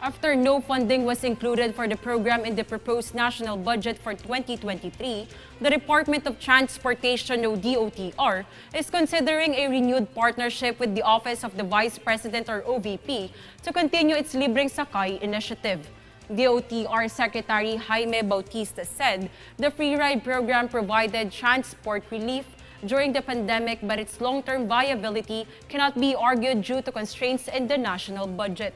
After no funding was included for the program in the proposed national budget for 2023, the Department of Transportation o DOTR is considering a renewed partnership with the Office of the Vice President or OVP to continue its Libreng Sakay initiative. DOTR Secretary Jaime Bautista said the free ride program provided transport relief during the pandemic, but its long-term viability cannot be argued due to constraints in the national budget.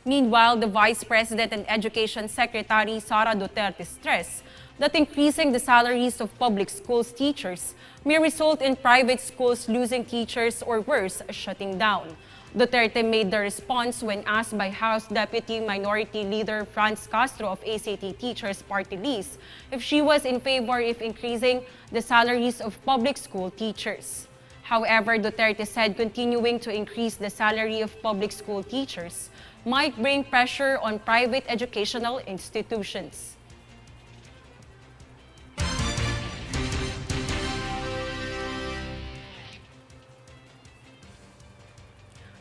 Meanwhile, the Vice President and Education Secretary Sara Duterte stressed that increasing the salaries of public schools teachers may result in private schools losing teachers or worse, shutting down. Duterte made the response when asked by House Deputy Minority Leader Franz Castro of ACT Teachers Party List if she was in favor of increasing the salaries of public school teachers. However, Duterte said continuing to increase the salary of public school teachers might bring pressure on private educational institutions.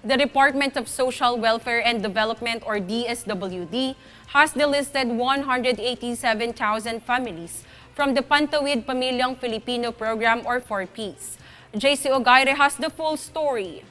The Department of Social Welfare and Development or DSWD has delisted 187,000 families from the Pantawid Pamilyang Filipino program or 4Ps. JC Ogaire has the full story.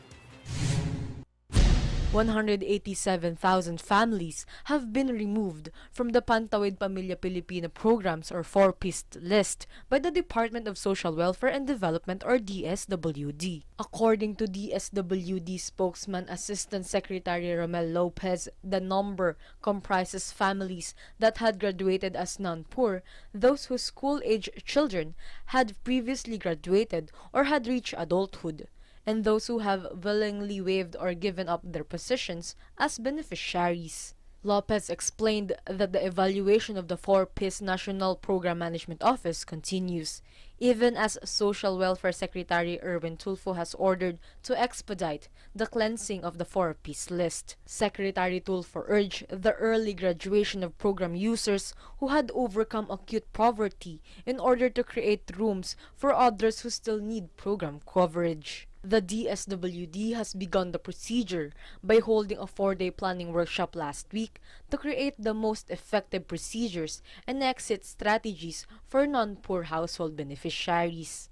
187,000 families have been removed from the Pantawid Pamilya Pilipino programs or 4Ps list by the Department of Social Welfare and Development or DSWD. According to DSWD spokesman Assistant Secretary Romel Lopez, the number comprises families that had graduated as non-poor, those whose school-age children had previously graduated or had reached adulthood, and those who have willingly waived or given up their positions as beneficiaries. Lopez explained that the evaluation of the 4Ps National Program Management Office continues, even as Social Welfare Secretary Erwin Tulfo has ordered to expedite the cleansing of the 4Ps list. Secretary Tulfo urged the early graduation of program users who had overcome acute poverty in order to create rooms for others who still need program coverage. The DSWD has begun the procedure by holding a 4-day planning workshop last week to create the most effective procedures and exit strategies for non-poor household beneficiaries.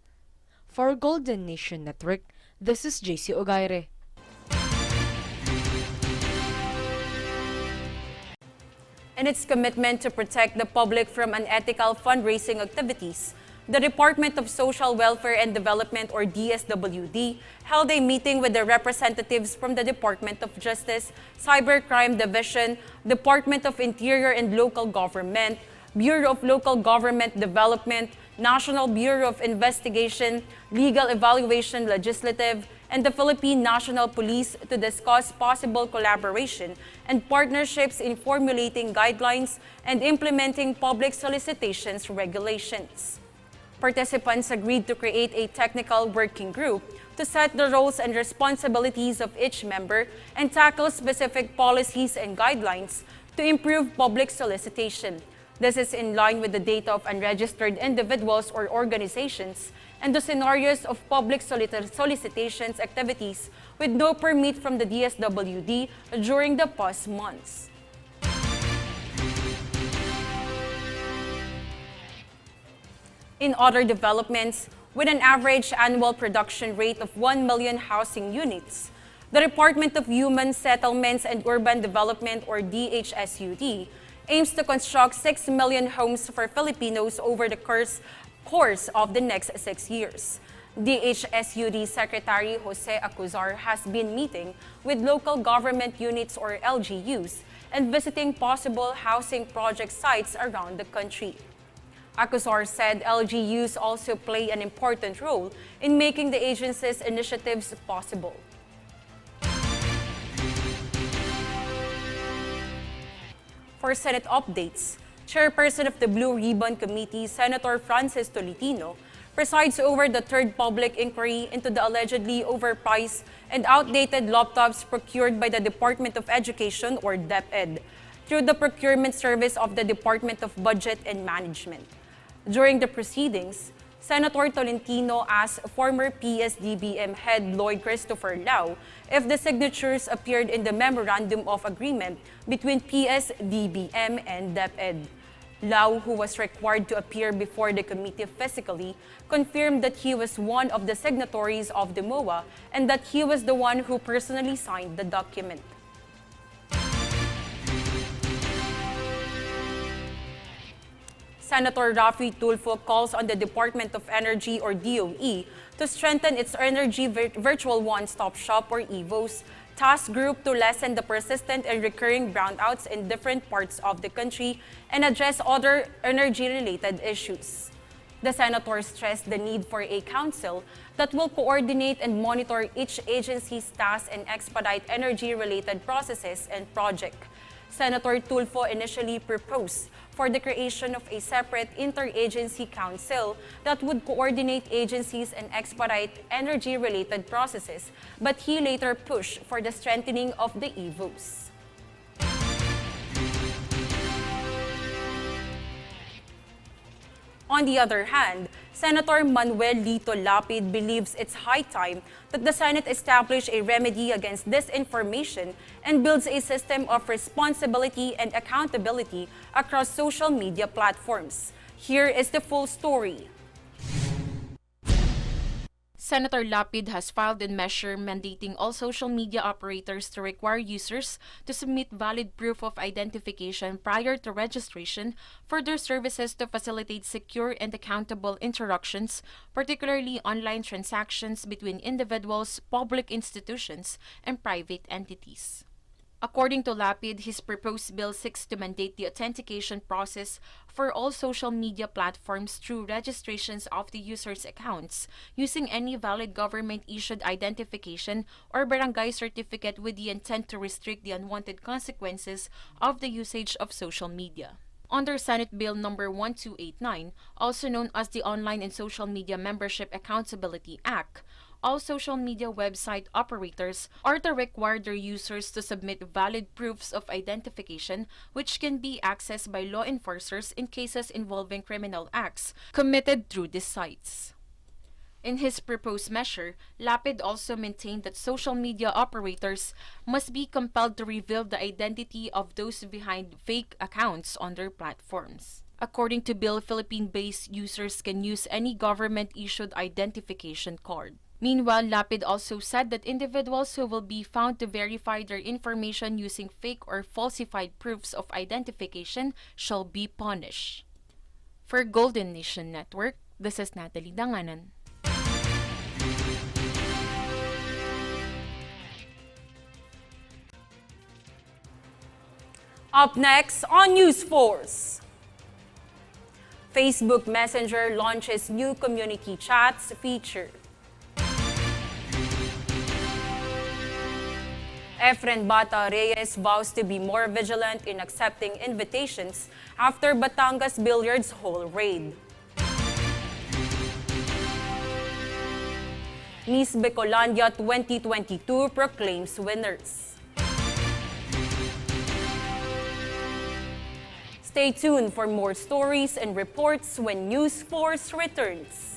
For Golden Nation Network, this is JC Ogaire. In its commitment to protect the public from unethical fundraising activities, the Department of Social Welfare and Development or DSWD held a meeting with the representatives from the Department of Justice, Cybercrime Division, Department of Interior and Local Government, Bureau of Local Government Development, National Bureau of Investigation, Legal Evaluation Legislative, and the Philippine National Police to discuss possible collaboration and partnerships in formulating guidelines and implementing public solicitations regulations. Participants agreed to create a technical working group to set the roles and responsibilities of each member and tackle specific policies and guidelines to improve public solicitation. This is in line with the data of unregistered individuals or organizations and the scenarios of public solicitations activities with no permit from the DSWD during the past months. In other developments, with an average annual production rate of 1 million housing units, the Department of Human Settlements and Urban Development or DHSUD aims to construct 6 million homes for Filipinos over the course of the next 6 years. DHSUD Secretary Jose Acuzar has been meeting with local government units or LGUs and visiting possible housing project sites around the country. Acuzar said LGUs also play an important role in making the agency's initiatives possible. For Senate updates, Chairperson of the Blue Ribbon Committee, Senator Francis Tolentino, presides over the third public inquiry into the allegedly overpriced and outdated laptops procured by the Department of Education or DepEd through the procurement service of the Department of Budget and Management. During the proceedings, Senator Tolentino asked former PSDBM head Lloyd Christopher Lau if the signatures appeared in the Memorandum of Agreement between PSDBM and DepEd. Lau, who was required to appear before the committee physically, confirmed that he was one of the signatories of the MOA and that he was the one who personally signed the document. Senator Raffy Tulfo calls on the Department of Energy or DOE to strengthen its Energy Virtual One-Stop Shop or EVOS task group to lessen the persistent and recurring brownouts in different parts of the country and address other energy-related issues. The senator stressed the need for a council that will coordinate and monitor each agency's tasks and expedite energy-related processes and projects. Senator Tulfo initially proposed for the creation of a separate interagency council that would coordinate agencies and expedite energy-related processes, but he later pushed for the strengthening of the EVOS. On the other hand, Senator Manuel Lito Lapid believes it's high time that the Senate establish a remedy against disinformation and builds a system of responsibility and accountability across social media platforms. Here is the full story. Senator Lapid has filed a measure mandating all social media operators to require users to submit valid proof of identification prior to registration for their services to facilitate secure and accountable interactions, particularly online transactions between individuals, public institutions, and private entities. According to Lapid, his proposed bill seeks to mandate the authentication process for all social media platforms through registrations of the user's accounts using any valid government-issued identification or barangay certificate with the intent to restrict the unwanted consequences of the usage of social media. Under Senate Bill number 1289, also known as the Online and Social Media Membership Accountability Act, all social media website operators are to require their users to submit valid proofs of identification which can be accessed by law enforcers in cases involving criminal acts committed through these sites. In his proposed measure, Lapid also maintained that social media operators must be compelled to reveal the identity of those behind fake accounts on their platforms. According to Bill, Philippine-based users can use any government-issued identification card. Meanwhile, Lapid also said that individuals who will be found to verify their information using fake or falsified proofs of identification shall be punished. For Golden Nation Network, this is Natalie Danganan. Up next on News Force. Facebook Messenger launches new community chats feature. Efren Bata Reyes vows to be more vigilant in accepting invitations after Batangas Billiards Hall raid. Miss Bicolandia 2022 proclaims winners. Stay tuned for more stories and reports when News Force returns.